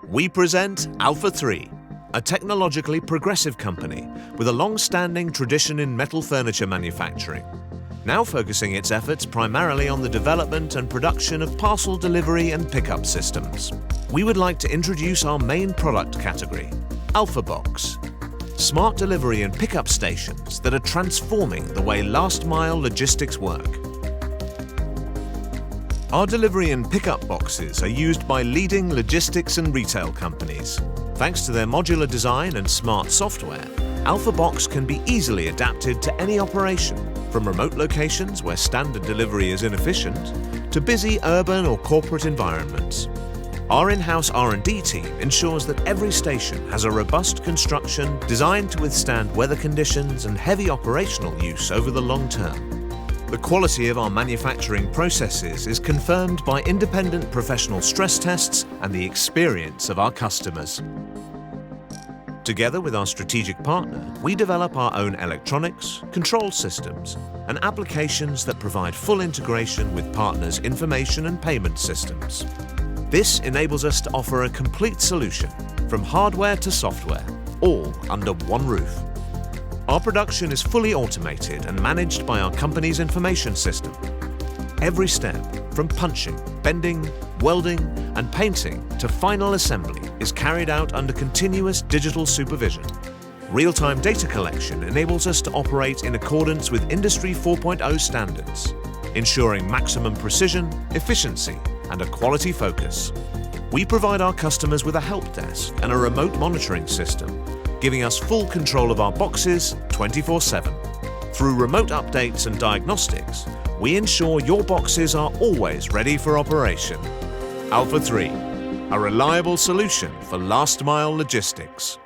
We present ALFA 3, a technologically progressive company with a long-standing tradition in metal furniture manufacturing, now focusing its efforts primarily on the development and production of parcel delivery and pickup systems. We would like to introduce our main product category, alfaBOX, smart delivery and pickup stations that are transforming the way last-mile logistics work. Our delivery and pickup boxes are used by leading logistics and retail companies. Thanks to their modular design and smart software, alfaBOX can be easily adapted to any operation, from remote locations where standard delivery is inefficient, to busy urban or corporate environments. Our in-house R&D team ensures that every station has a robust construction designed to withstand weather conditions and heavy operational use over the long term. The quality of our manufacturing processes is confirmed by independent professional stress tests and the experience of our customers. Together with our strategic partner, we develop our own electronics, control systems, and applications that provide full integration with partners' information and payment systems. This enables us to offer a complete solution, from hardware to software, all under one roof. Our production is fully automated and managed by our company's information system. Every step, from punching, bending, welding, and painting to final assembly, is carried out under continuous digital supervision. Real-time data collection enables us to operate in accordance with Industry 4.0 standards, ensuring maximum precision, efficiency, and a quality focus. We provide our customers with a help desk and a remote monitoring system, giving us full control of our boxes 24/7. Through remote updates and diagnostics, we ensure your boxes are always ready for operation. ALFA 3, a reliable solution for last-mile logistics.